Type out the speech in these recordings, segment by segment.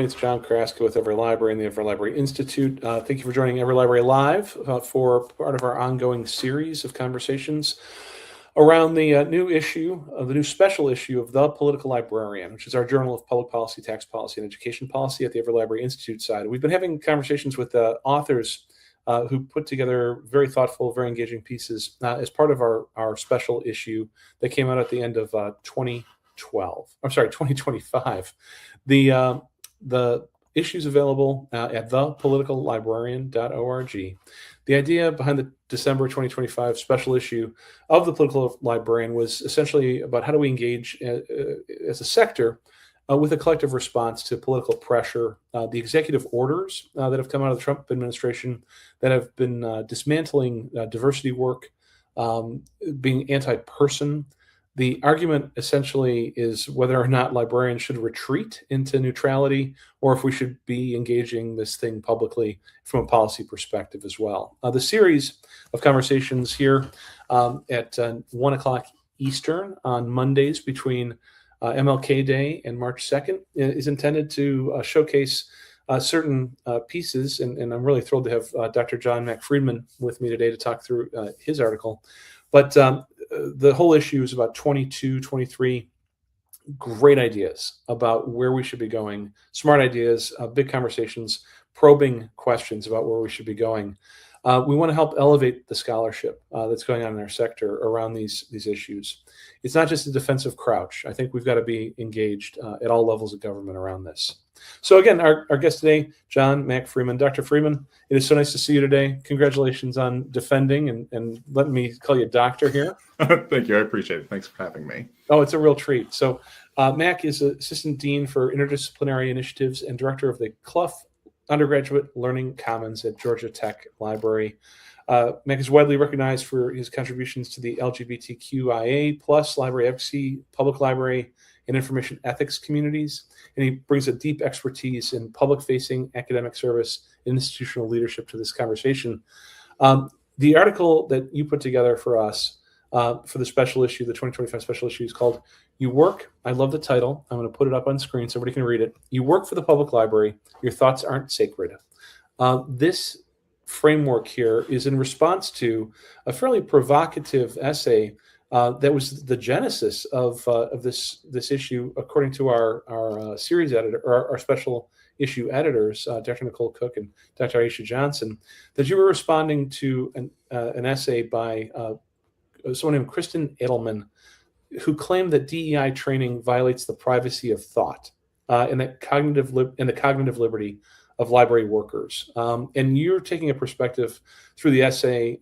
me. It's John Kraska with Every Library and the Every Library Institute. Thank you for joining Every Library Live for part of our ongoing series of conversations around the new special issue of The Political Librarian, which is our journal of public policy, tax policy, and education policy at the Every Library Institute side. We've been having conversations with authors who put together very thoughtful, very engaging pieces as part of our special issue that came out at the end of 2025. The issue's available at thepoliticallibrarian.org. The idea behind the December 2025 special issue of the Political Librarian was essentially about how do we engage as a sector with a collective response to political pressure, the executive orders that have come out of the Trump administration that have been dismantling diversity work, being anti-person. The argument essentially is whether or not librarians should retreat into neutrality or if we should be engaging this thing publicly from a policy perspective as well. The series of conversations here at 1 o'clock Eastern on Mondays between MLK Day and March 2nd is intended to showcase certain pieces, and I'm really thrilled to have Dr. John Mack Freeman with me today to talk through his article. But the whole issue is about 22, 23 great ideas about where we should be going, smart ideas, big conversations, probing questions about where we should be going. We want to help elevate the scholarship that's going on in our sector around these issues. It's not just a defensive crouch. I think we've got to be engaged at all levels of government around this. So again, our guest today, John Mack Freeman. Dr. Freeman, it is so nice to see you today. Congratulations on defending and letting me call you doctor here. Thank you. I appreciate it. Thanks for having me. Oh, it's a real treat. So Mack is Assistant Dean for Interdisciplinary Initiatives and Director of the Clough Undergraduate Learning Commons at Georgia Tech Library. Mack is widely recognized for his contributions to the LGBTQIA+ library advocacy, public library, and information ethics communities, and he brings a deep expertise in public-facing academic service and institutional leadership to this conversation. The article that you put together for us for the special issue, the 2025 special issue, is called "You Work." I love the title. I'm going to put it up on screen so everybody can read it. You work for the public library. Your thoughts aren't sacred. This framework here is in response to a fairly provocative essay that was the genesis of this issue, according to our series editor, or our special issue editors, Dr. Nicole Cook and Dr. Aisha Johnson, that you were responding to an essay by someone named Kristen Edelman, who claimed that DEI training violates the privacy of thought and the cognitive liberty of library workers. And you're taking a perspective through the essay,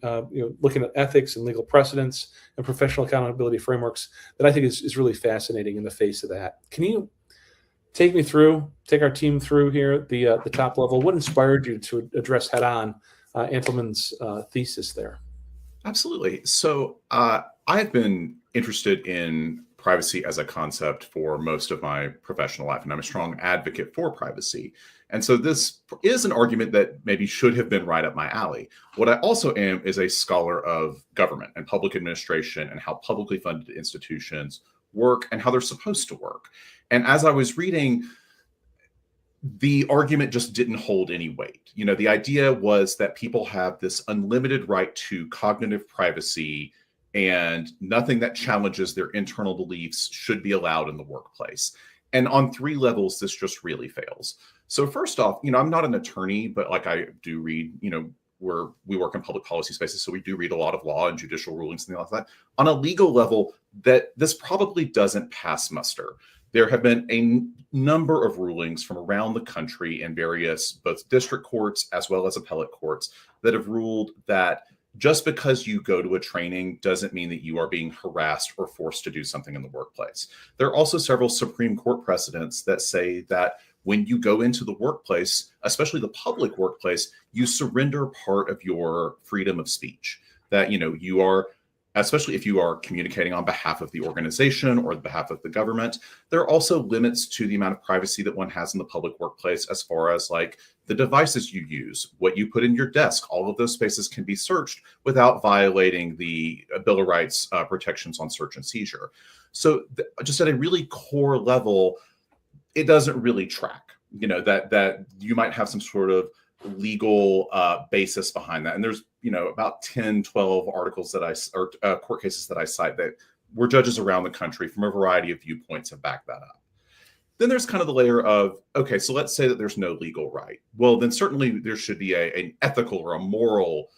looking at ethics and legal precedents and professional accountability frameworks that I think is really fascinating in the face of that. Can you take our team through here the top level? What inspired you to address head on Edelman's thesis there? Absolutely. So I've been interested in privacy as a concept for most of my professional life, and I'm a strong advocate for privacy. And so this is an argument that maybe should have been right up my alley. What I also am is a scholar of government and public administration and how publicly funded institutions work and how they're supposed to work. And as I was reading, the argument just didn't hold any weight. The idea was that people have this unlimited right to cognitive privacy, and nothing that challenges their internal beliefs should be allowed in the workplace. And on three levels, this just really fails. So first off, I'm not an attorney, but I do read, we work in public policy spaces, so we do read a lot of law and judicial rulings and things like that. On a legal level, that this probably doesn't pass muster. There have been a number of rulings from around the country in various both district courts as well as appellate courts that have ruled that just because you go to a training doesn't mean that you are being harassed or forced to do something in the workplace. There are also several Supreme Court precedents that say that when you go into the workplace, especially the public workplace, you surrender part of your freedom of speech. That, you are, especially if you are communicating on behalf of the organization or the behalf of the government. There are also limits to the amount of privacy that one has in the public workplace, as far as the devices you use, what you put in your desk. All of those spaces can be searched without violating the Bill of Rights protections on search and seizure. So just at a really core level, it doesn't really track. that you might have some sort of legal basis behind that. And there's, about 10, 12 articles or court cases that I cite that where judges around the country from a variety of viewpoints have backed that up. Then there's kind of the layer of, okay, so let's say that there's no legal right. Well, then certainly there should be an ethical or a moral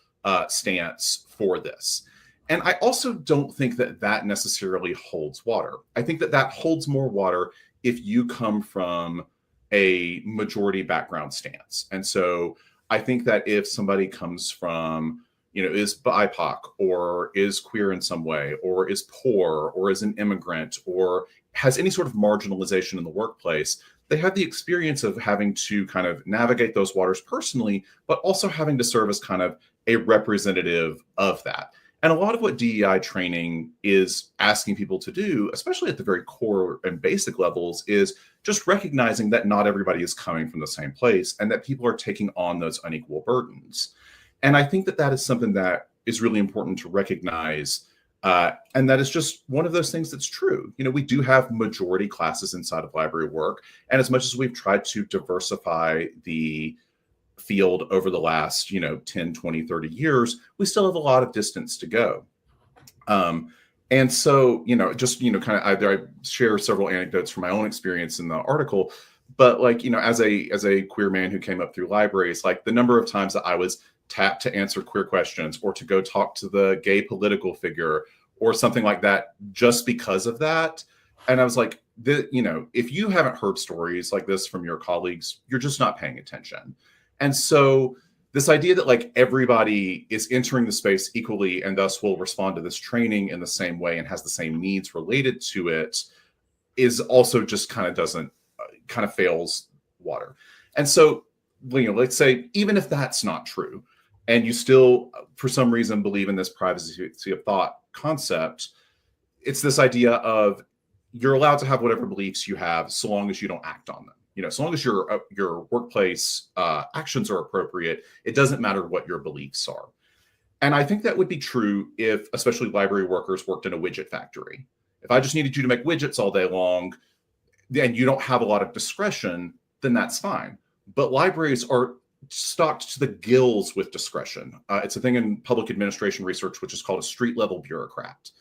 stance for this. And I also don't think that necessarily holds water. I think that holds more water if you come from a majority background stance. And so I think that if somebody comes from, is BIPOC or is queer in some way, or is poor, or is an immigrant, or has any sort of marginalization in the workplace, they have the experience of having to kind of navigate those waters personally, but also having to serve as kind of a representative of that. And a lot of what DEI training is asking people to do, especially at the very core and basic levels, is just recognizing that not everybody is coming from the same place and that people are taking on those unequal burdens. And I think that is something that is really important to recognize. And that is just one of those things that's true. We do have majority classes inside of library work. And as much as we've tried to diversify the field over the last 10, 20, 30 years, we still have a lot of distance to go. And so kind of I share several anecdotes from my own experience in the article, but as a queer man who came up through libraries, the number of times that I was tapped to answer queer questions or to go talk to the gay political figure or something like that just because of that. And I was like, if you haven't heard stories like this from your colleagues, you're just not paying attention. And so this idea that everybody is entering the space equally and thus will respond to this training in the same way and has the same needs related to it is also just kind of fails water. And so, let's say, even if that's not true, and you still, for some reason, believe in this privacy of thought concept, it's this idea of you're allowed to have whatever beliefs you have so long as you don't act on them. So long as your workplace actions are appropriate, it doesn't matter what your beliefs are. And I think that would be true if, especially library workers, worked in a widget factory. If I just needed you to make widgets all day long, and you don't have a lot of discretion, then that's fine. But libraries are stocked to the gills with discretion. It's a thing in public administration research, which is called a street level bureaucrat.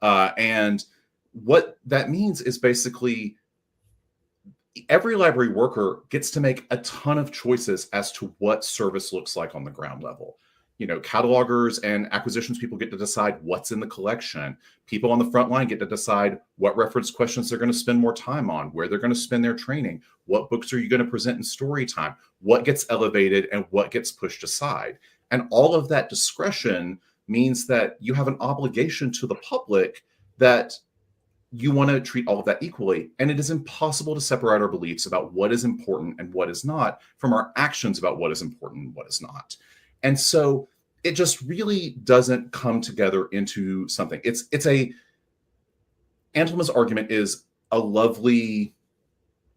And what that means is basically every library worker gets to make a ton of choices as to what service looks like on the ground level. Catalogers and acquisitions people get to decide what's in the collection. People on the front line get to decide what reference questions they're going to spend more time on, where they're going to spend their training, what books are you going to present in story time, what gets elevated and what gets pushed aside. And all of that discretion means that you have an obligation to the public that you want to treat all of that equally. And it is impossible to separate our beliefs about what is important and what is not from our actions about what is important and what is not. And so it just really doesn't come together into something. Antelma's argument is a lovely,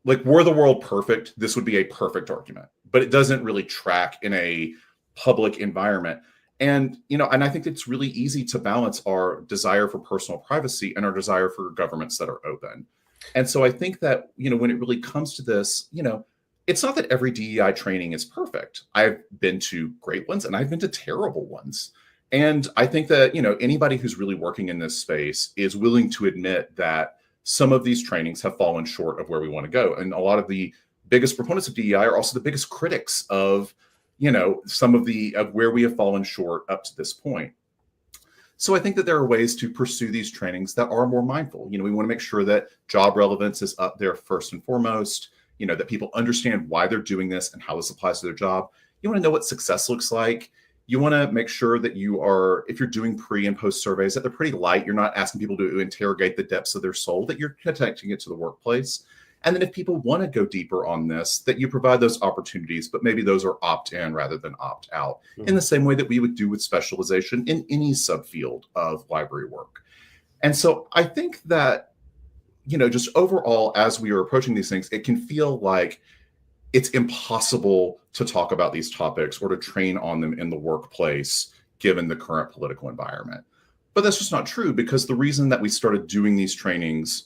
were the world perfect, this would be a perfect argument, but it doesn't really track in a public environment. And, and I think it's really easy to balance our desire for personal privacy and our desire for governments that are open. And so I think that, when it really comes to this, it's not that every DEI training is perfect. I've been to great ones and I've been to terrible ones. And I think that, anybody who's really working in this space is willing to admit that some of these trainings have fallen short of where we want to go. And a lot of the biggest proponents of DEI are also the biggest critics of, some of where we have fallen short up to this point. So I think that there are ways to pursue these trainings that are more mindful. We want to make sure that job relevance is up there first and foremost, that people understand why they're doing this and how this applies to their job. You want to know what success looks like. You want to make sure that if you're doing pre and post surveys, that they're pretty light. You're not asking people to interrogate the depths of their soul, that you're connecting it to the workplace. And then if people want to go deeper on this, that you provide those opportunities, but maybe those are opt-in rather than opt-out, in the same way that we would do with specialization in any subfield of library work. And so I think that, just overall, as we are approaching these things, it can feel like it's impossible to talk about these topics or to train on them in the workplace, given the current political environment. But that's just not true, because the reason that we started doing these trainings,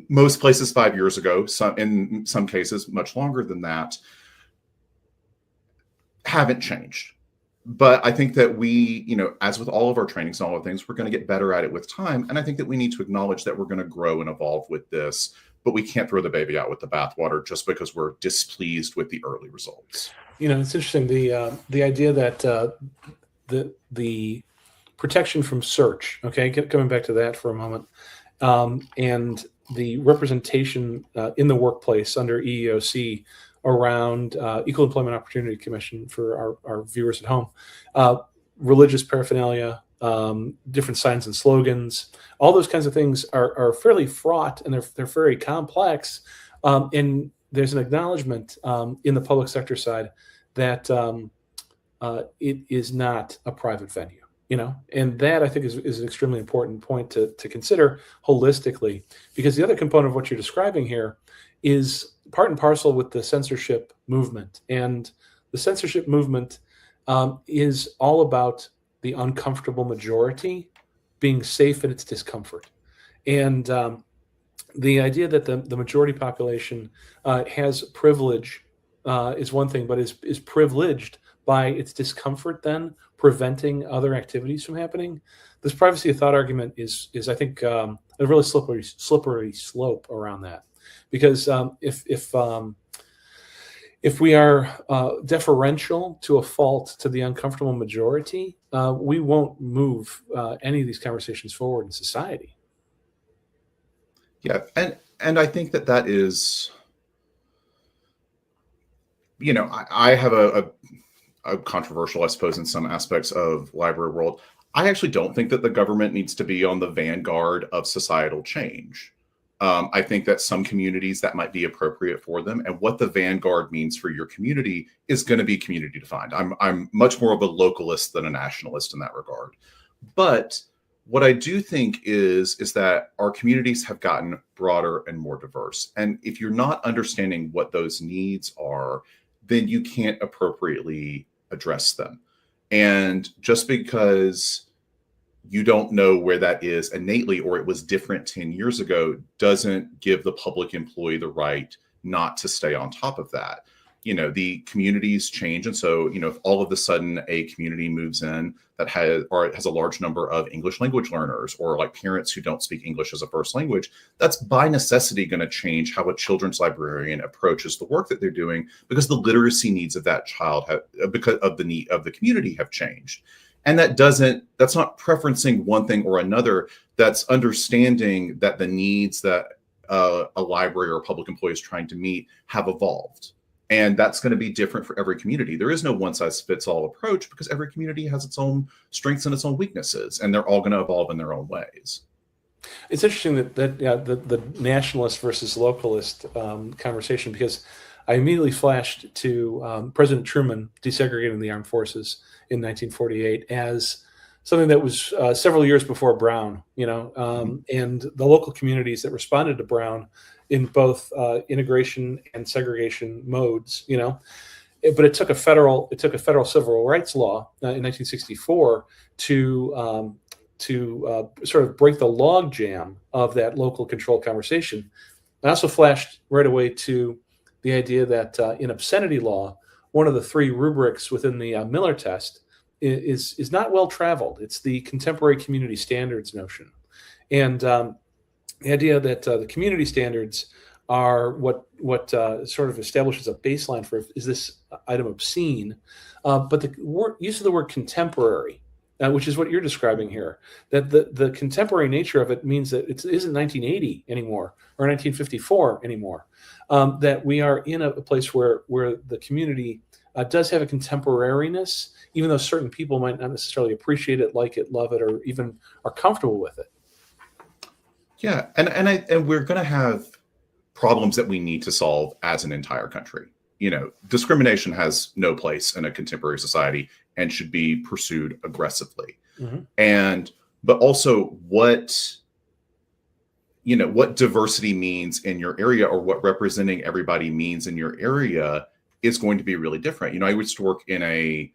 most places 5 years ago, in some cases much longer than that, haven't changed. But I think that we, as with all of our trainings and all of things, we're going to get better at it with time. And I think that we need to acknowledge that we're going to grow and evolve with this, but we can't throw the baby out with the bathwater just because we're displeased with the early results. It's interesting, the idea that the protection from search, okay, coming back to that for a moment, and the representation in the workplace under EEOC around Equal Employment Opportunity Commission for our viewers at home, religious paraphernalia, different signs and slogans, all those kinds of things are fairly fraught, and they're very complex. And there's an acknowledgement in the public sector side that it is not a private venue, and that I think is an extremely important point to consider holistically, because the other component of what you're describing here is part and parcel with the censorship movement. And the censorship movement is all about the uncomfortable majority being safe in its discomfort. And the idea that the majority population has privilege is one thing, but is privileged by its discomfort then preventing other activities from happening. This privacy of thought argument is I think, a really slippery slope around that. Because if we are deferential to a fault to the uncomfortable majority, we won't move any of these conversations forward in society. Yeah, and I think that is, I have a controversial, I suppose, in some aspects of library world. I actually don't think that the government needs to be on the vanguard of societal change. I think that some communities that might be appropriate for them, and what the vanguard means for your community is going to be community defined. I'm much more of a localist than a nationalist in that regard. But what I do think is that our communities have gotten broader and more diverse. And if you're not understanding what those needs are, then you can't appropriately address them. And just because you don't know where that is innately, or it was different 10 years ago, doesn't give the public employee the right not to stay on top of that. The communities change. And so, if all of a sudden a community moves in that has a large number of English language learners, or like parents who don't speak English as a first language, that's by necessity going to change how a children's librarian approaches the work that they're doing, because the literacy needs of that child because of the need of the community have changed. And that's not preferencing one thing or another. That's understanding that the needs that a library or a public employee is trying to meet have evolved. And that's going to be different for every community. There is no one size fits all approach, because every community has its own strengths and its own weaknesses, and they're all going to evolve in their own ways. It's interesting that the nationalist versus localist conversation, because I immediately flashed to President Truman desegregating the armed forces in 1948 as something that was several years before Brown, and the local communities that responded to Brown in both integration and segregation modes, but it took a federal civil rights law in 1964 to sort of break the log jam of that local control conversation. I also flashed right away to the idea that in obscenity law, one of the three rubrics within the Miller test is not well traveled. It's the contemporary community standards notion, and the idea that the community standards are what sort of establishes a baseline for, is this item obscene, but the use of the word contemporary, which is what you're describing here, that the contemporary nature of it means that it isn't 1980 anymore or 1954 anymore, that we are in a place where the community does have a contemporariness, even though certain people might not necessarily appreciate it, like it, love it, or even are comfortable with it. Yeah, and we're going to have problems that we need to solve as an entire country. Discrimination has no place in a contemporary society and should be pursued aggressively. Mm-hmm. But also what diversity means in your area, or what representing everybody means in your area, is going to be really different. I used to work in a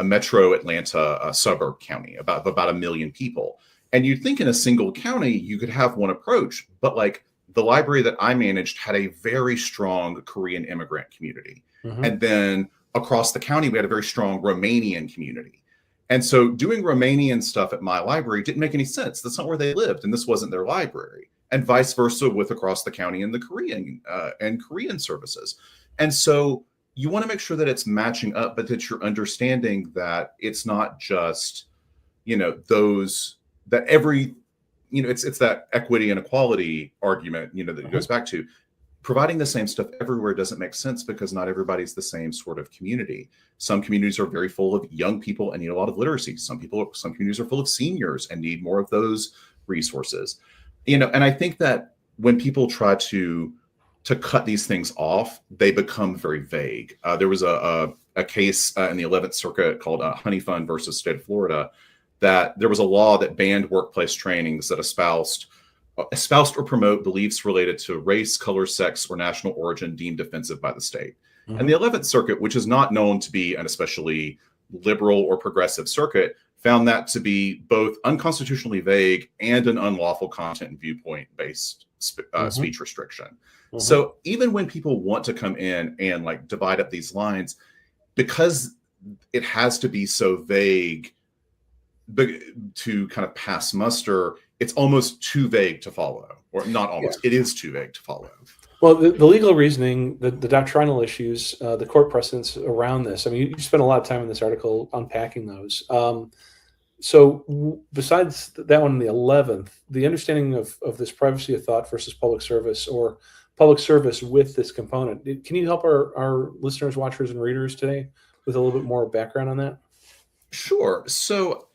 metro Atlanta suburb county, about 1 million people. And you'd think in a single county, you could have one approach, but like the library that I managed had a very strong Korean immigrant community. Mm-hmm. And then across the county, we had a very strong Romanian community. And so doing Romanian stuff at my library didn't make any sense. That's not where they lived, and this wasn't their library. And vice versa with across the county in the Korean services. And so you want to make sure that it's matching up, but that you're understanding that it's not just, those that every, it's that equity and equality argument, that it goes back to. Providing the same stuff everywhere doesn't make sense because not everybody's the same sort of community. Some communities are very full of young people and need a lot of literacy. Some communities are full of seniors and need more of those resources. And I think that when people try to cut these things off, they become very vague. There was a case in the 11th Circuit called Honey Fund versus State of Florida, that there was a law that banned workplace trainings that espoused or promote beliefs related to race, color, sex, or national origin deemed offensive by the state. Mm-hmm. And the 11th Circuit, which is not known to be an especially liberal or progressive circuit, found that to be both unconstitutionally vague and an unlawful content and viewpoint-based speech restriction. Mm-hmm. So even when people want to come in and like divide up these lines, because it has to be so vague to kind of pass muster, it's almost too vague to follow, or not almost, It is too vague to follow. Well, the legal reasoning, the doctrinal issues, the court precedents around this, I mean, you spent a lot of time in this article unpacking those. So besides that one in the 11th, the understanding of this privacy of thought versus public service, or public service with this component, can you help our listeners, watchers, and readers today with a little bit more background on that? Sure. So,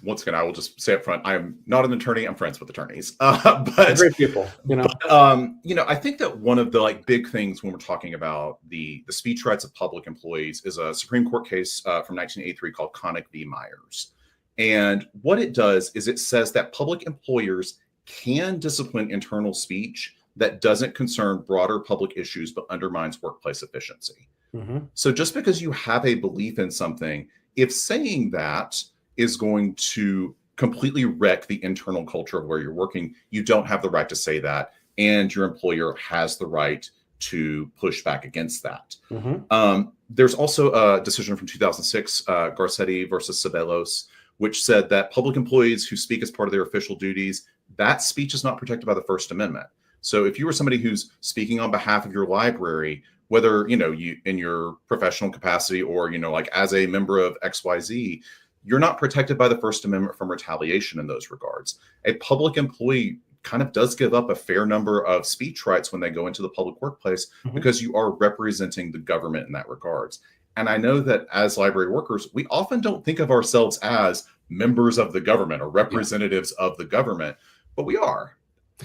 once again, I will just say up front, I am not an attorney. I'm friends with attorneys, but great people, I think that one of the big things when we're talking about the speech rights of public employees is a Supreme Court case from 1983 called Connick v. Myers. And what it does is it says that public employers can discipline internal speech that doesn't concern broader public issues, but undermines workplace efficiency. Mm-hmm. So just because you have a belief in something, if saying that is going to completely wreck the internal culture of where you're working, you don't have the right to say that, and your employer has the right to push back against that. Mm-hmm. There's also a decision from 2006, Garcetti versus Ceballos, which said that public employees who speak as part of their official duties, that speech is not protected by the First Amendment. So if you were somebody who's speaking on behalf of your library, whether you in your professional capacity or as a member of XYZ, you're not protected by the First Amendment from retaliation in those regards. A public employee kind of does give up a fair number of speech rights when they go into the public workplace, mm-hmm. because you are representing the government in that regards. And I know that as library workers, we often don't think of ourselves as members of the government or representatives of the government, but we are.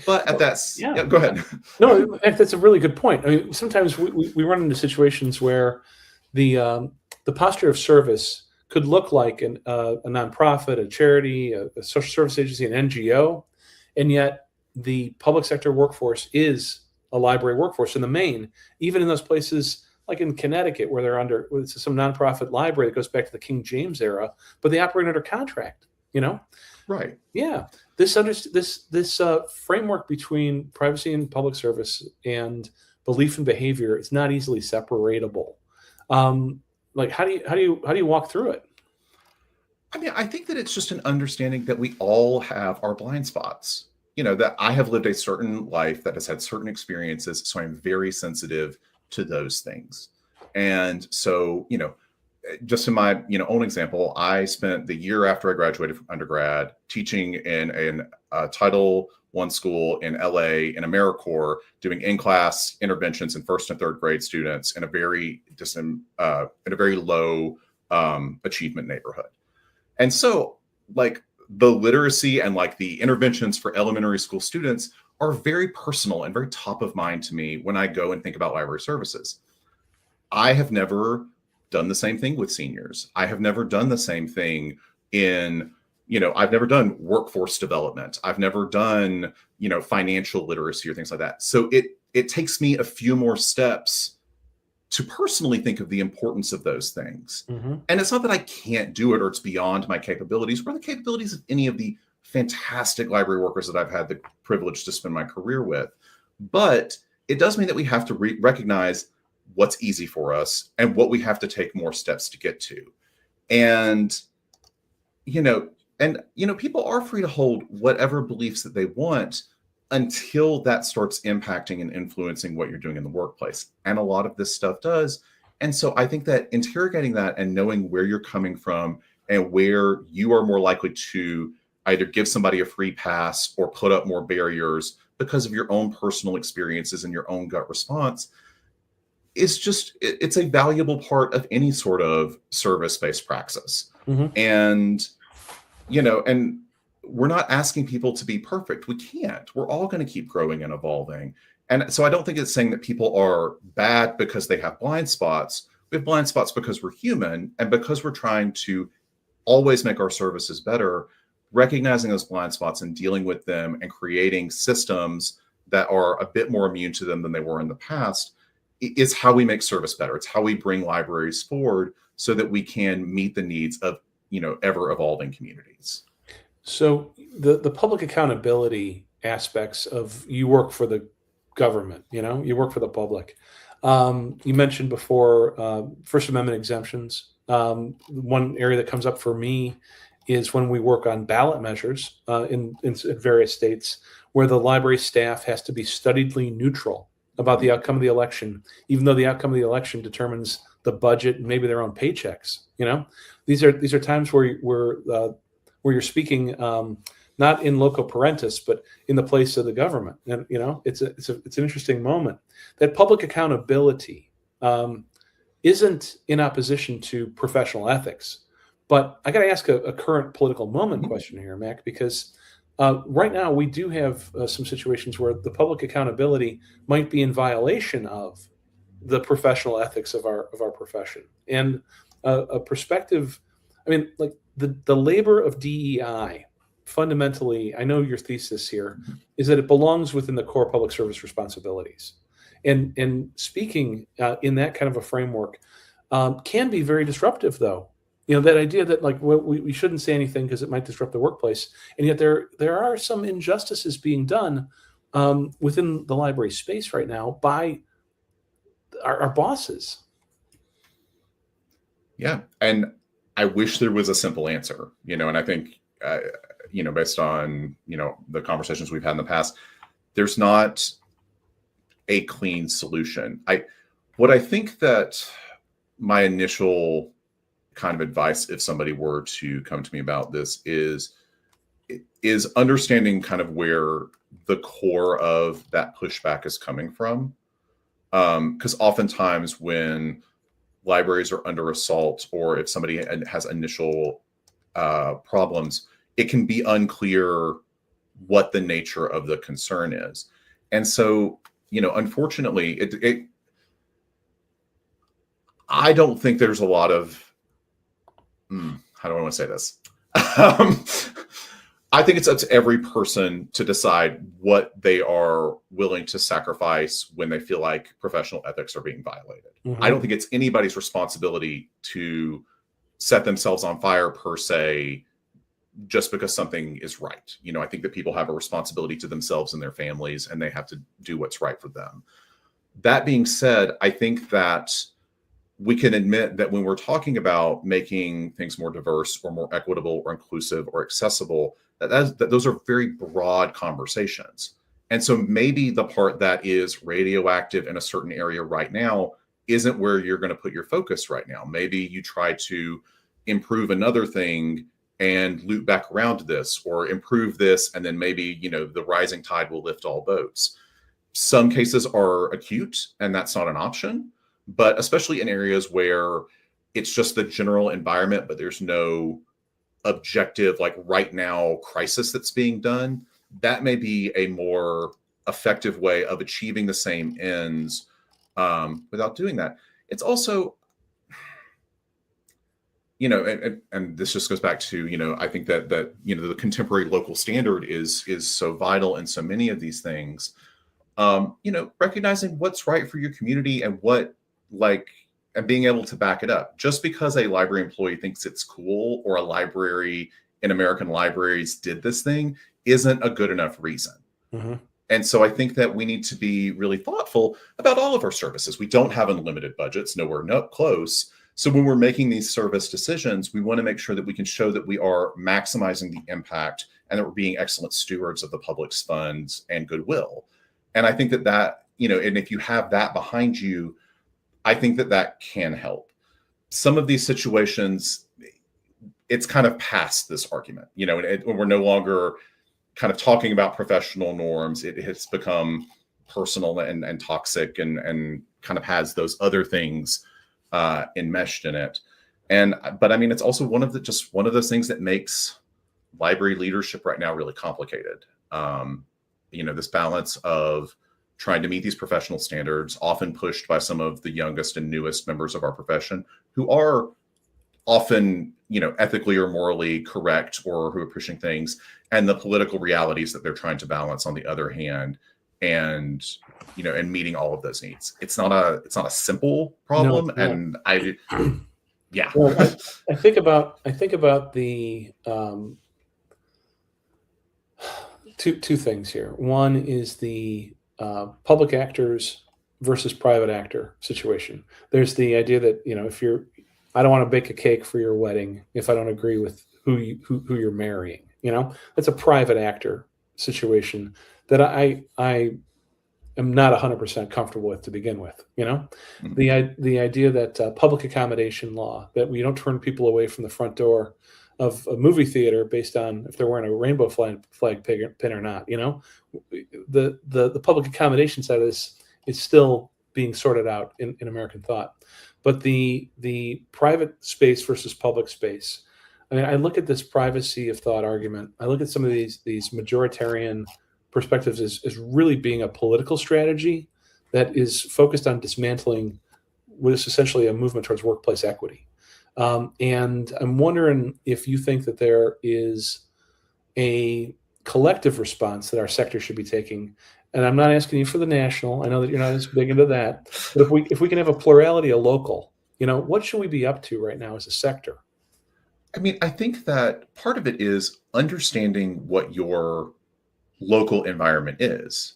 But at go ahead. No, that's a really good point. I mean, sometimes we run into situations where the posture of service could look like a nonprofit, a charity, a social service agency, an NGO, and yet the public sector workforce is a library workforce in the main, even in those places like in Connecticut where they're under some nonprofit library that goes back to the King James era, but they operate under contract, Right. Yeah. This framework between privacy and public service and belief and behavior is not easily separatable. How do you walk through it? I mean, I think that it's just an understanding that we all have our blind spots. That I have lived a certain life that has had certain experiences, so I'm very sensitive to those things. And so, just in my own example, I spent the year after I graduated from undergrad teaching in a Title I school in LA in AmeriCorps, doing in-class interventions in first and third grade students in a very low achievement neighborhood. And so the literacy and the interventions for elementary school students are very personal and very top of mind to me when I go and think about library services. I have never done the same thing with seniors. I have never done the same thing I've never done workforce development. I've never done, financial literacy or things like that. So it takes me a few more steps to personally think of the importance of those things. Mm-hmm. And it's not that I can't do it or it's beyond my capabilities or the capabilities of any of the fantastic library workers that I've had the privilege to spend my career with. But it does mean that we have to recognize what's easy for us and what we have to take more steps to get to. And, people are free to hold whatever beliefs that they want until that starts impacting and influencing what you're doing in the workplace. And a lot of this stuff does. And so I think that interrogating that and knowing where you're coming from and where you are more likely to either give somebody a free pass or put up more barriers because of your own personal experiences and your own gut response, it's a valuable part of any sort of service-based praxis. Mm-hmm. And, and we're not asking people to be perfect. We can't. We're all going to keep growing and evolving. And so I don't think it's saying that people are bad because they have blind spots. We have blind spots because we're human and because we're trying to always make our services better. Recognizing those blind spots and dealing with them and creating systems that are a bit more immune to them than they were in the past is how we make service better. It's how we bring libraries forward so that we can meet the needs of, ever evolving communities. So the public accountability aspects of you work for the government, you work for the public. You mentioned before First Amendment exemptions. One area that comes up for me is when we work on ballot measures in various states where the library staff has to be studiedly neutral about the outcome of the election, even though the outcome of the election determines the budget and maybe their own paychecks. These are times where you're speaking not in loco parentis, but in the place of the government. And it's an interesting moment. That public accountability isn't in opposition to professional ethics. But I got to ask a current political moment question here, Mack, because right now we do have some situations where the public accountability might be in violation of the professional ethics of our profession. And a perspective, like the labor of DEI, fundamentally, I know your thesis here is that it belongs within the core public service responsibilities. And speaking in that kind of a framework can be very disruptive, though. That idea that we shouldn't say anything because it might disrupt the workplace, and yet there are some injustices being done within the library space right now by our bosses. Yeah, and I wish there was a simple answer, and I think based on the conversations we've had in the past, there's not a clean solution. What I think that my initial kind of advice, if somebody were to come to me about this, is understanding kind of where the core of that pushback is coming from. Because oftentimes when libraries are under assault, or if somebody has initial problems, it can be unclear what the nature of the concern is. And so, unfortunately, I don't think there's a lot of how do I want to say this? I think it's up to every person to decide what they are willing to sacrifice when they feel like professional ethics are being violated. Mm-hmm. I don't think it's anybody's responsibility to set themselves on fire per se, just because something is right. I think that people have a responsibility to themselves and their families, and they have to do what's right for them. That being said, I think that we can admit that when we're talking about making things more diverse or more equitable or inclusive or accessible, that those are very broad conversations. And so maybe the part that is radioactive in a certain area right now isn't where you're going to put your focus right now. Maybe you try to improve another thing and loop back around to this, or improve this, and then maybe, the rising tide will lift all boats. Some cases are acute, and that's not an option. But especially in areas where it's just the general environment, but there's no objective, right now, crisis that's being done, that may be a more effective way of achieving the same ends without doing that. It's also, and this just goes back to, I think that the contemporary local standard is so vital in so many of these things. Recognizing what's right for your community and what and being able to back it up. Just because a library employee thinks it's cool, or a library in American libraries did this thing, isn't a good enough reason. Mm-hmm. And so I think that we need to be really thoughtful about all of our services. We don't have unlimited budgets, nowhere close. So when we're making these service decisions, we want to make sure that we can show that we are maximizing the impact and that we're being excellent stewards of the public's funds and goodwill. And I think that, and if you have that behind you, I think that can help. Some of these situations, it's kind of past this argument, and we're no longer kind of talking about professional norms. It has become personal and toxic and kind of has those other things enmeshed in it. But I mean, it's also one of those things that makes library leadership right now really complicated. This balance of trying to meet these professional standards, often pushed by some of the youngest and newest members of our profession, who are often, ethically or morally correct, or who are pushing things, and the political realities that they're trying to balance on the other hand, and meeting all of those needs. It's not a simple problem. No. And yeah. Well, I think about the two things here. One is the public actors versus private actor situation. There's the idea that, I don't want to bake a cake for your wedding if I don't agree with who you're marrying. That's a private actor situation that I am not 100% comfortable with to begin with. Mm-hmm. The idea that public accommodation law, that we don't turn people away from the front door of a movie theater based on if they're wearing a rainbow flag pin or not. The public accommodation side of this is still being sorted out in American thought. But the private space versus public space, I mean, I look at this privacy of thought argument. I look at some of these majoritarian perspectives as really being a political strategy that is focused on dismantling what is essentially a movement towards workplace equity. And I'm wondering if you think that there is a collective response that our sector should be taking. And I'm not asking you for the national. I know that you're not as big into that. But if we can have a plurality of local, what should we be up to right now as a sector? I mean, I think that part of it is understanding what your local environment is.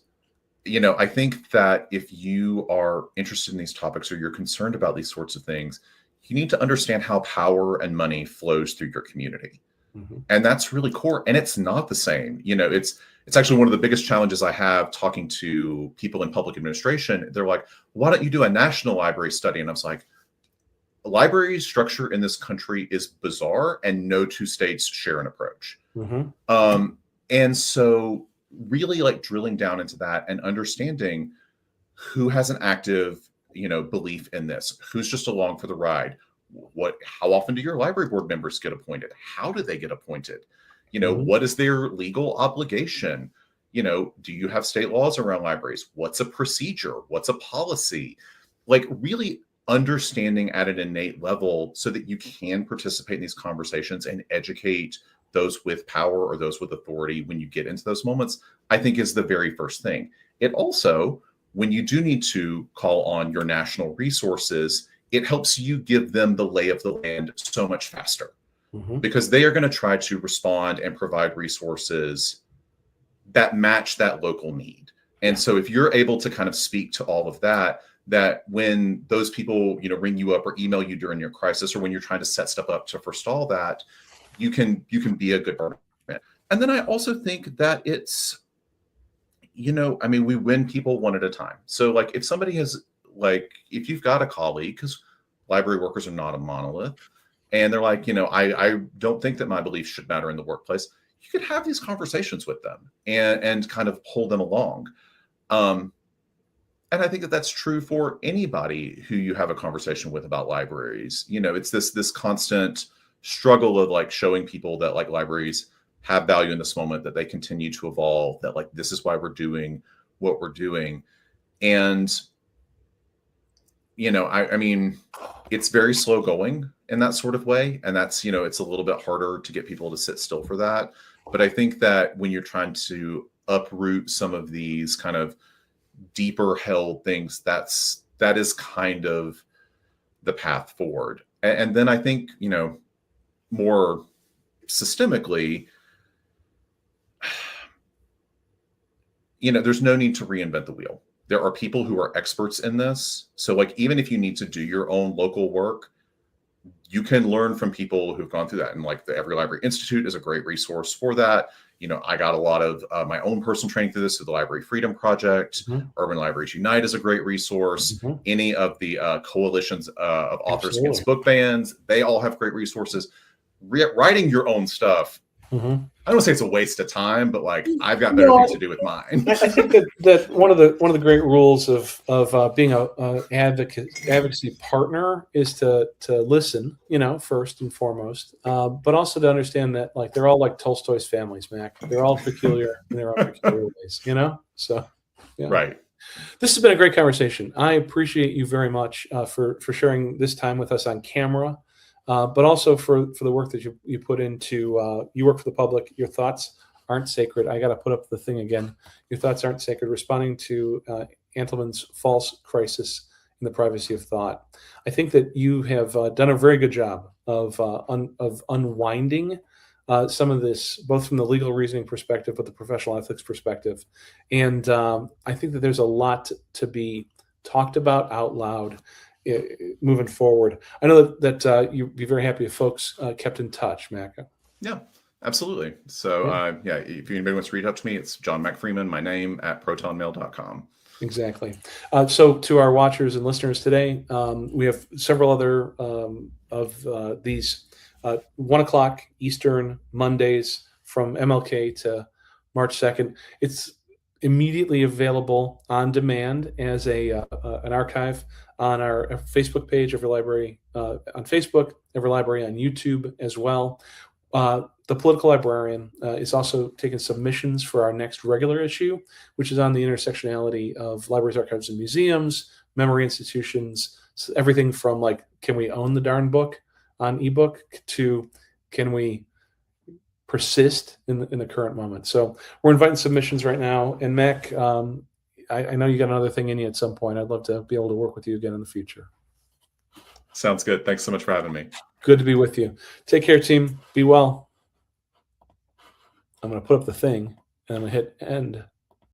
I think that if you are interested in these topics, or you're concerned about these sorts of things, you need to understand how power and money flows through your community. Mm-hmm. And that's really core. And it's not the same. It's actually one of the biggest challenges I have talking to people in public administration. They're like, why don't you do a national library study? And I was like, library structure in this country is bizarre, and no two states share an approach. Mm-hmm. And so really drilling down into that and understanding who has an active belief in this, who's just along for the ride. How often do your library board members get appointed? How do they get appointed? Mm-hmm. What is their legal obligation? Do you have state laws around libraries? What's a procedure? What's a policy? Really understanding at an innate level so that you can participate in these conversations and educate those with power or those with authority when you get into those moments, I think is the very first thing. It also, when you do need to call on your national resources, it helps you give them the lay of the land so much faster. Mm-hmm. Because they are going to try to respond and provide resources that match that local need. And so if you're able to kind of speak to all of that when those people, ring you up or email you during your crisis, or when you're trying to set stuff up to forestall that, you can be a good partner. And then I also think that it's, we win people one at a time. So if somebody has, if you've got a colleague, because library workers are not a monolith, and they're like, I don't think that my beliefs should matter in the workplace, you could have these conversations with them and kind of pull them along. And I think that that's true for anybody who you have a conversation with about libraries. It's this constant struggle of showing people that libraries have value in this moment, that they continue to evolve, that this is why we're doing what we're doing. And, I mean, it's very slow going in that sort of way. And that's, it's a little bit harder to get people to sit still for that. But I think that when you're trying to uproot some of these kind of deeper held things, that's that is kind of the path forward. And then I think, more systemically, there's no need to reinvent the wheel. There are people who are experts in this. So like, even if you need to do your own local work, you can learn from people who've gone through that. And like the Every Library Institute is a great resource for that. I got a lot of my own personal training through this, through the Library Freedom Project. Urban Libraries Unite is a great resource. Any of the coalitions of authors against book bans, they all have great resources. Writing your own stuff, I don't want to say it's a waste of time, but like I've got better things to do with mine. I think that one of the great rules of being a advocacy partner is to listen, first and foremost, but also to understand that like they're all like Tolstoy's families, Mac. They're all peculiar in their own peculiar ways, So, yeah. Right. This has been a great conversation. I appreciate you very much for sharing this time with us on camera. But also for the work that you put into, you work for the public. Your thoughts aren't sacred. I got to put up the thing again. Your thoughts aren't sacred. Responding to Antleman's false crisis in the privacy of thought. I think that you have done a very good job of unwinding some of this, both from the legal reasoning perspective, but the professional ethics perspective. And I think that there's a lot to be talked about out loud moving forward. I know that you'd be very happy if folks kept in touch, Mac. Yeah, absolutely. So if anybody wants to reach out to me, it's John Mack Freeman, my name, at protonmail.com. Exactly. So to our watchers and listeners today, we have several other of these 1 o'clock Eastern Mondays from MLK to March 2nd. It's immediately available on demand as an archive on our Facebook page, Every Library on Facebook, Every Library on YouTube as well. The Political Librarian is also taking submissions for our next regular issue, which is on the intersectionality of libraries, archives, and museums, memory institutions, everything from like, can we own the darn book on ebook to can we persist in the current moment. So we're inviting submissions right now. And Mac, I know you got another thing in you at some point. I'd love to be able to work with you again in the future. Sounds good. Thanks so much for having me. Good to be with you. Take care, team. Be well. I'm going to put up the thing and I'm going to hit end.